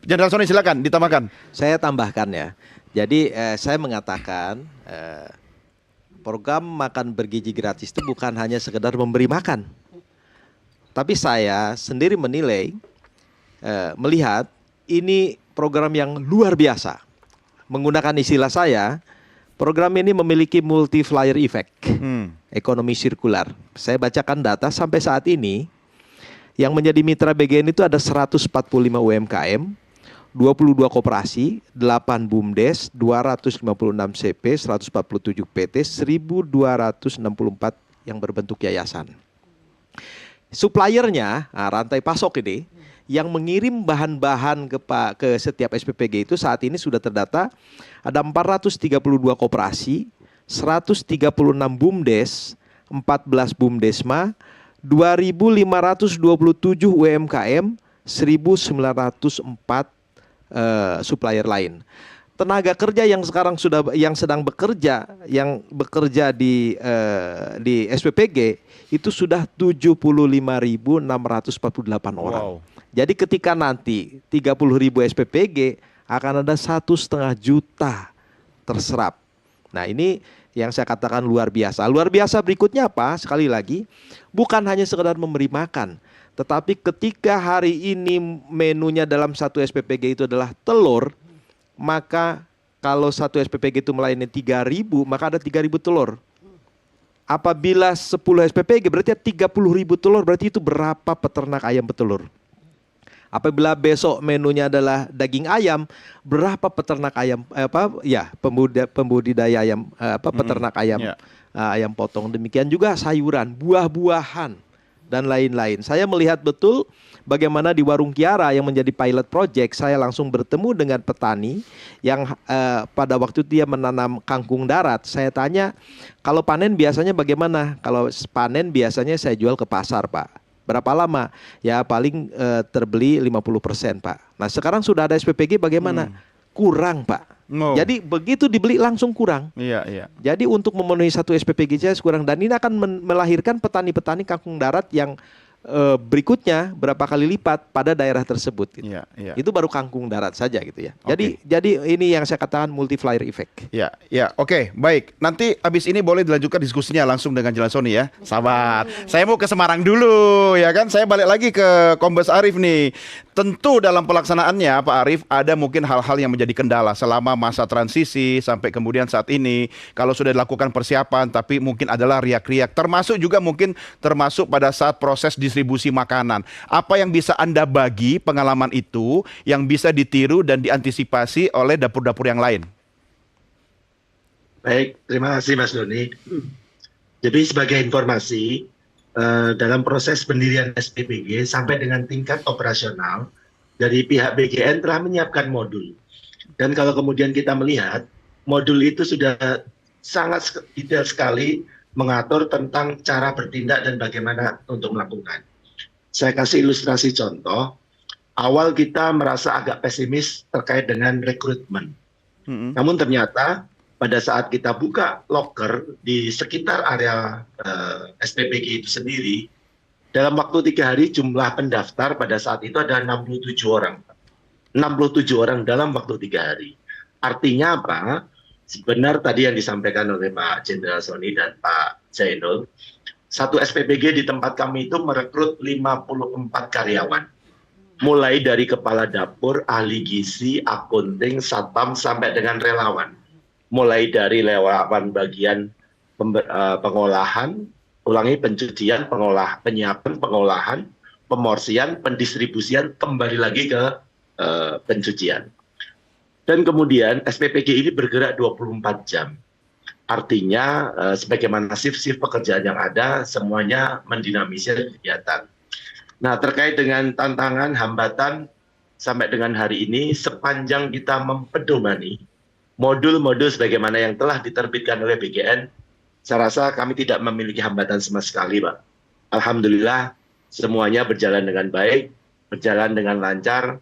Jenderal Sony silakan ditambahkan. Saya tambahkan ya. Jadi saya mengatakan program makan bergizi gratis itu bukan hanya sekedar memberi makan. Tapi saya sendiri menilai, melihat ini program yang luar biasa. Menggunakan istilah saya, program ini memiliki multiplier effect, ekonomi sirkular. Saya bacakan data sampai saat ini, yang menjadi mitra BGN itu ada 145 UMKM, 22 koperasi, 8 BUMDes, 256 CP, 147 PT, 1.264 yang berbentuk yayasan. Suppliernya, rantai pasok ini, yang mengirim bahan-bahan ke setiap SPPG itu saat ini sudah terdata ada 432 koperasi, 136 BUMDes, 14 BUMDesma, 2.527 UMKM, 1.904 supplier lain. Tenaga kerja yang sekarang sedang bekerja, yang bekerja di SPPG itu sudah 75.648 orang. Wow. Jadi ketika nanti 30.000 SPPG akan ada 1,5 juta terserap. Nah, ini yang saya katakan luar biasa. Luar biasa berikutnya apa? Sekali lagi, bukan hanya sekedar memberi makan, tetapi ketika hari ini menunya dalam satu SPPG itu adalah telur, maka kalau satu SPPG itu melayani 3.000, maka ada 3.000 telur. Apabila 10 SPPG berarti 30.000 telur, berarti itu berapa peternak ayam petelur? Apabila besok menunya adalah daging ayam, berapa peternak ayam pembudidaya ayam peternak ayam ayam potong. Demikian juga sayuran, buah-buahan dan lain-lain. Saya melihat betul bagaimana di Warung Kiara yang menjadi pilot project, saya langsung bertemu dengan petani yang pada waktu dia menanam kangkung darat. Saya tanya, kalau panen biasanya bagaimana? Kalau panen biasanya saya jual ke pasar, Pak. Berapa lama? Ya paling terbeli 50%, Pak. Nah sekarang sudah ada SPPG bagaimana? Kurang, Pak. No. Jadi begitu dibeli langsung kurang. Iya. Jadi untuk memenuhi satu SPPG saja kurang. Dan ini akan melahirkan petani-petani kangkung darat yang berikutnya berapa kali lipat pada daerah tersebut gitu. Iya. Itu baru kangkung darat saja gitu ya. Okay. Jadi ini yang saya katakan multiplier effect. Ya, oke, baik. Nanti abis ini boleh dilanjutkan diskusinya langsung dengan Jenderal Sony ya. Sabar. Saya mau ke Semarang dulu ya kan. Saya balik lagi ke Kombes Arief nih. Tentu dalam pelaksanaannya Pak Arief ada mungkin hal-hal yang menjadi kendala selama masa transisi sampai kemudian saat ini. Kalau sudah dilakukan persiapan tapi mungkin adalah riak-riak. Termasuk pada saat proses distribusi makanan. Apa yang bisa Anda bagi pengalaman itu yang bisa ditiru dan diantisipasi oleh dapur-dapur yang lain? Baik, terima kasih Mas Doni. Jadi sebagai informasi, dalam proses pendirian SPPG sampai dengan tingkat operasional, dari pihak BGN telah menyiapkan modul. Dan kalau kemudian kita melihat, modul itu sudah sangat detail sekali mengatur tentang cara bertindak dan bagaimana untuk melakukan. Saya kasih ilustrasi contoh, awal kita merasa agak pesimis terkait dengan rekrutmen. Namun ternyata pada saat kita buka loker di sekitar area SPPG itu sendiri, dalam waktu 3 hari jumlah pendaftar pada saat itu ada 67 orang. 67 orang dalam waktu 3 hari. Artinya apa? Sebenarnya tadi yang disampaikan oleh Pak Jenderal Sony dan Pak Zainul, satu SPPG di tempat kami itu merekrut 54 karyawan. Mulai dari kepala dapur, ahli gizi, akunting, satpam, sampai dengan relawan. Mulai dari relawan bagian pengolahan, pencucian, penyiapan, pengolahan, pemorsian, pendistribusian, kembali lagi ke pencucian. Dan kemudian SPPG ini bergerak 24 jam. Artinya sebagaimana shift pekerjaan yang ada, semuanya mendinamisir kegiatan. Nah, terkait dengan tantangan, hambatan, sampai dengan hari ini, sepanjang kita mempedomani modul-modul sebagaimana yang telah diterbitkan oleh BGN, saya rasa kami tidak memiliki hambatan sama sekali, Pak. Alhamdulillah, semuanya berjalan dengan baik, berjalan dengan lancar,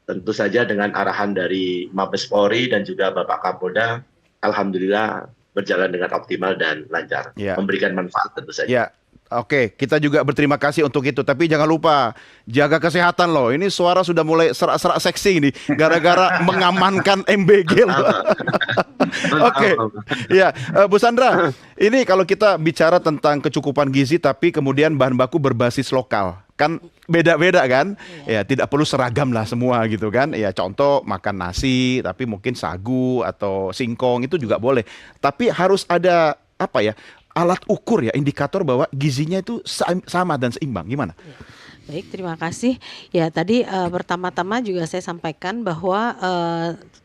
tentu saja dengan arahan dari Mabes Polri dan juga Bapak Kapolda, alhamdulillah berjalan dengan optimal dan lancar, memberikan manfaat tentu saja. Oke, kita juga berterima kasih untuk itu. Tapi jangan lupa jaga kesehatan loh. Ini suara sudah mulai serak-serak seksi ini gara-gara mengamankan MBG loh. Oke, ya Bu Sandra, ini kalau kita bicara tentang kecukupan gizi, tapi kemudian bahan baku berbasis lokal, kan beda-beda kan? Ya tidak perlu seragam lah semua gitu kan? Ya contoh makan nasi, tapi mungkin sagu atau singkong itu juga boleh. Tapi harus ada apa ya? Alat ukur ya, indikator bahwa gizinya itu sama dan seimbang. Gimana? Baik, terima kasih. Ya, tadi pertama-tama juga saya sampaikan bahwa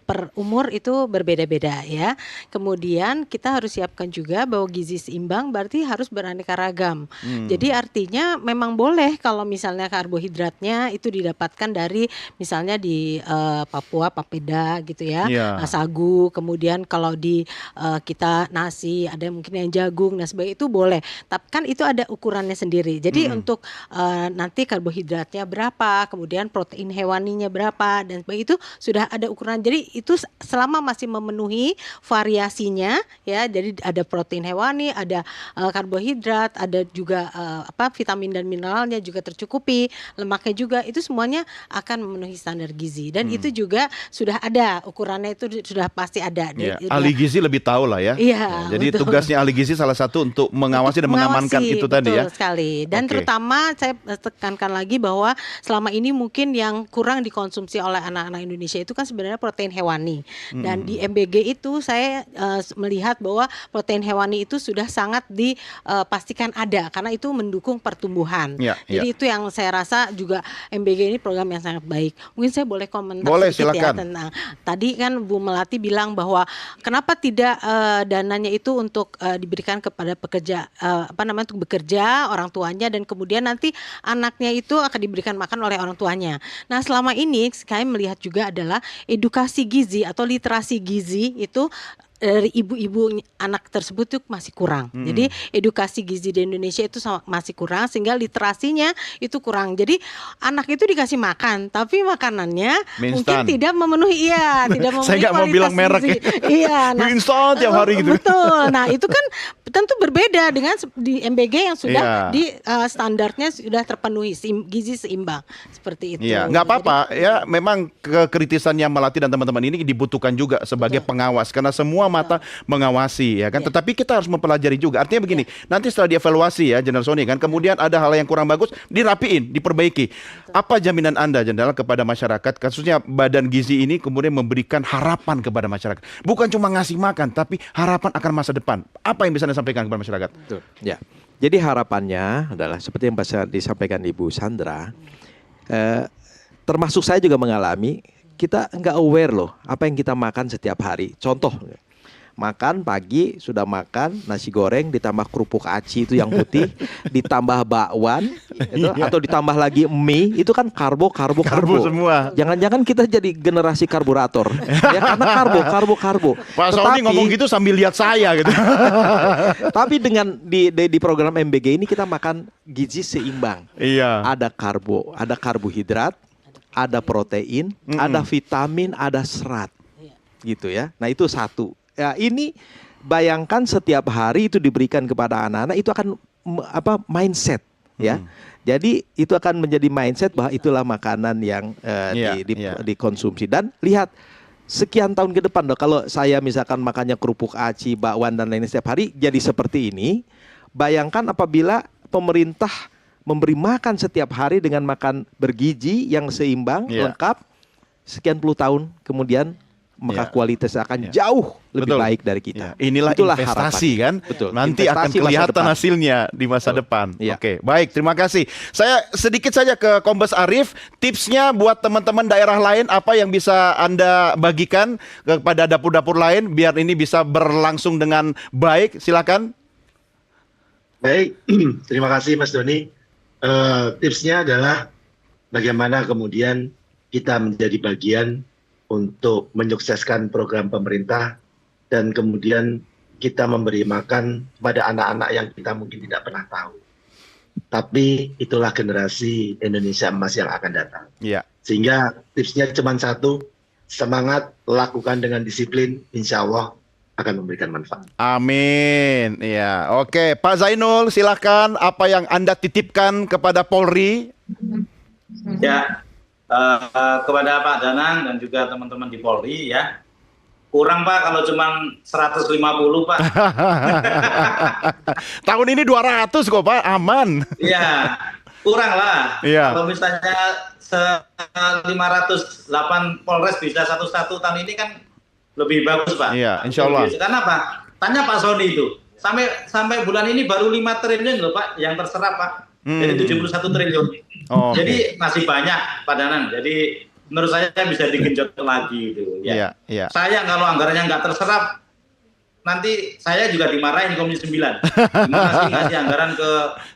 per umur itu berbeda-beda ya. Kemudian kita harus siapkan juga bahwa gizi seimbang berarti harus beraneka ragam. Jadi artinya memang boleh kalau misalnya karbohidratnya itu didapatkan dari misalnya di Papua, papeda gitu ya, Iya. sagu. Kemudian kalau di kita nasi, ada mungkin yang jagung, nah sebagainya itu boleh. Tapi kan itu ada ukurannya sendiri. Jadi untuk nanti karbohidratnya berapa, kemudian protein hewaninya berapa dan sebagainya itu sudah ada ukuran. Jadi itu selama masih memenuhi variasinya ya, jadi ada protein hewani, ada karbohidrat, ada juga vitamin dan mineralnya juga tercukupi, lemaknya juga, itu semuanya akan memenuhi standar gizi dan itu juga sudah ada ukurannya, itu sudah pasti ada. Ya, ahli gizi lebih tahu lah ya. Iya, Jadi betul. tugasnya ahli gizi salah satu untuk mengawasi dan mengamankan Mengawasi, itu tadi ya. betul sekali. Dan Oke. terutama saya tekankan lagi bahwa selama ini mungkin yang kurang dikonsumsi oleh anak-anak Indonesia itu kan sebenarnya protein hewani. Dan di MBG itu saya melihat bahwa protein hewani itu sudah sangat dipastikan ada karena itu mendukung pertumbuhan. Ya, Jadi ya. itu yang saya rasa juga MBG ini program yang sangat baik. Mungkin saya boleh komentar Boleh, sedikit ya silakan. tentang tadi kan Bu Melati bilang bahwa kenapa tidak dananya itu untuk diberikan kepada pekerja untuk bekerja orang tuanya dan kemudian nanti anaknya itu akan diberikan makan oleh orang tuanya. Nah, selama ini saya melihat juga adalah edukasi gizi atau literasi gizi itu dari ibu-ibu anak tersebut tuh masih kurang. Jadi edukasi gizi di Indonesia itu masih kurang sehingga literasinya itu kurang. Jadi anak itu dikasih makan tapi makanannya Mie mungkin instan. tidak memenuhi tidak memenuhi Saya nggak mau kualitas bilang merek gizi. ya. Iya, Mie instan tiap hari gitu. Betul. Nah, itu kan tentu berbeda dengan di MBG yang sudah Iya. di standarnya sudah terpenuhi gizi seimbang seperti itu. Iya, nggak apa-apa ya. Memang kekritisan yang Melati dan teman-teman ini dibutuhkan juga sebagai pengawas karena semua mata mengawasi ya kan. Iya. Tetapi kita harus mempelajari juga. Artinya begini, nanti setelah dievaluasi ya Jenderal Sony kan, kemudian ada hal yang kurang bagus, dirapiin, diperbaiki. Apa jaminan Anda Jenderal kepada masyarakat? Kasusnya Badan Gizi ini kemudian memberikan harapan kepada masyarakat. Bukan cuma ngasih makan, tapi harapan akan masa depan. Apa yang bisa Anda sampaikan kepada masyarakat? Betul. Ya. Jadi harapannya adalah seperti yang bisa disampaikan Ibu Sandra, termasuk saya juga mengalami, kita nggak aware loh apa yang kita makan setiap hari. Contoh, makan pagi sudah makan nasi goreng ditambah kerupuk aci itu yang putih, ditambah bakwan, itu, atau ditambah lagi mie, itu kan karbo semua. Jangan-jangan kita jadi generasi karburator, ya karena karbo. Pak Sony ngomong gitu sambil lihat saya gitu. Tapi dengan di program MBG ini kita makan gizi seimbang. Iya. Ada karbo, ada karbohidrat, ada protein, ada vitamin, ada serat. Gitu ya. Nah, itu satu. Ya, ini bayangkan setiap hari itu diberikan kepada anak-anak, itu akan mindset ya. Jadi itu akan menjadi mindset bahwa itulah makanan yang dikonsumsi. Dan lihat sekian tahun ke depan loh, kalau saya misalkan makannya kerupuk aci, bakwan dan lain-lain setiap hari jadi seperti ini. Bayangkan apabila pemerintah memberi makan setiap hari dengan makan bergizi yang seimbang, lengkap, sekian puluh tahun kemudian maka kualitas akan jauh lebih baik dari kita. Inilah Itulah investasi harapan. kan. Betul. Nanti Investasi akan masa kelihatan depan. hasilnya di masa depan. Iya. Oke, baik, terima kasih. Saya sedikit saja ke Kombes Arif, tipsnya buat teman-teman daerah lain apa yang bisa Anda bagikan kepada dapur-dapur lain biar ini bisa berlangsung dengan baik. Silakan. Baik, terima kasih Mas Doni. Tipsnya adalah bagaimana kemudian kita menjadi bagian untuk menyukseskan program pemerintah dan kemudian kita memberi makan kepada anak-anak yang kita mungkin tidak pernah tahu. Tapi itulah generasi Indonesia emas yang akan datang. Iya. Sehingga tipsnya cuma satu, semangat, lakukan dengan disiplin, insya Allah akan memberikan manfaat. Amin. Ya, oke. Pak Zainul, silahkan apa yang Anda titipkan kepada Polri? Ya, kepada Pak Danang dan juga teman-teman di Polri ya. Kurang Pak kalau cuma 150 Pak. Tahun ini 200 kok Pak, aman. Iya, kurang lah. Iya. Kalau misalnya 508 Polres bisa satu-satu tahun ini kan lebih bagus Pak. Iya, insya Allah. Karena apa? Tanya Pak Sony itu. Sampai bulan ini baru 5 triliun loh Pak yang terserap Pak. Jadi 71 triliun. Oh, Jadi masih banyak Pak Danang. Jadi menurut saya bisa digenjot lagi itu. Ya. Iya, iya. Sayang kalau anggarannya nggak terserap, nanti saya juga dimarahin Komisi 9. Gimana sih ngasih anggaran ke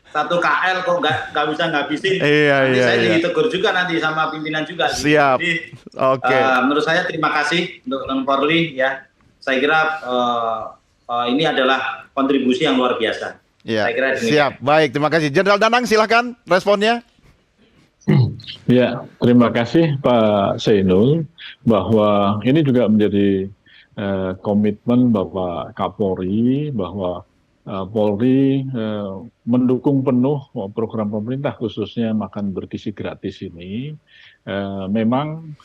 satu KL kok nggak bisa ngabisin? Iya, Nanti iya, saya iya. ditegur juga nanti sama pimpinan juga. gitu. Siap. Jadi Oke. menurut saya terima kasih untuk teman Polri ya. Saya kira ini adalah kontribusi yang luar biasa. Iya. Saya kira demikian. Siap. Baik, terima kasih. Jenderal Danang, silahkan responnya. Ya, terima kasih Pak Zainul, bahwa ini juga menjadi komitmen Bapak Kapolri, bahwa Polri mendukung penuh program pemerintah khususnya makan bergizi gratis ini. Memang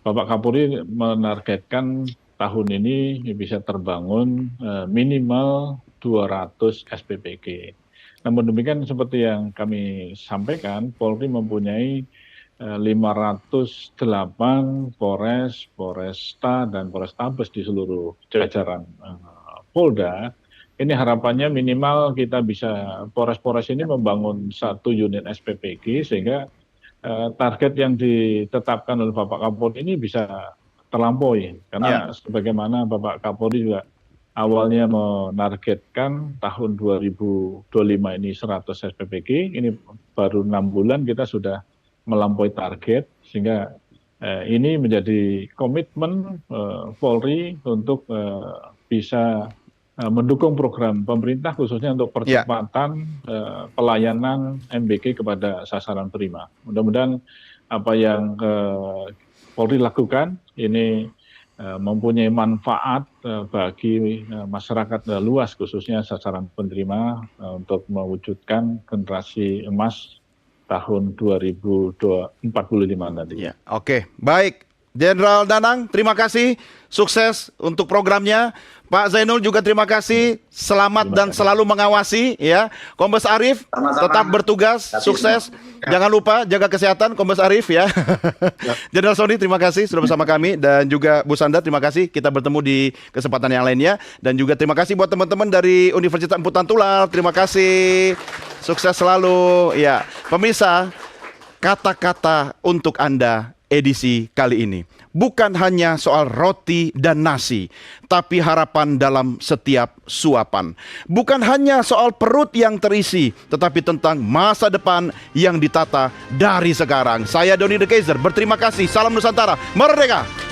Bapak Kapolri menargetkan tahun ini bisa terbangun minimal 200 SPPG. Namun demikian seperti yang kami sampaikan, Polri mempunyai 508 Polres, Polresta, dan Polrestabes di seluruh jajaran Polda. Ini harapannya minimal kita bisa Polres-Polres ini membangun 1 unit SPPG sehingga target yang ditetapkan oleh Bapak Kapolri ini bisa terlampaui. Karena sebagaimana Bapak Kapolri juga awalnya menargetkan tahun 2025 ini 100 SPPG, ini baru 6 bulan kita sudah melampaui target, sehingga ini menjadi komitmen Polri untuk bisa mendukung program pemerintah khususnya untuk percepatan pelayanan MBG kepada sasaran prima. Mudah-mudahan apa yang Polri lakukan ini mempunyai manfaat bagi masyarakat luas khususnya sasaran penerima untuk mewujudkan generasi emas tahun 2045 nanti. Ya, oke. Baik. Jenderal Danang, terima kasih. Sukses untuk programnya. Pak Zainul juga terima kasih. Selamat dan selalu mengawasi ya. Kombes Arif tetap bertugas. Sukses. Jangan lupa jaga kesehatan Kombes Arif ya. Jenderal Sony terima kasih sudah bersama kami, dan juga Bu Sandra terima kasih. Kita bertemu di kesempatan yang lainnya, dan juga terima kasih buat teman-teman dari Universitas Amputan Tular. Terima kasih. Sukses selalu ya. Pemirsa, kata-kata untuk Anda edisi kali ini bukan hanya soal roti dan nasi, tapi harapan dalam setiap suapan. Bukan hanya soal perut yang terisi, tetapi tentang masa depan yang ditata dari sekarang. Saya Doni De Kaiser berterima kasih. Salam Nusantara, merdeka!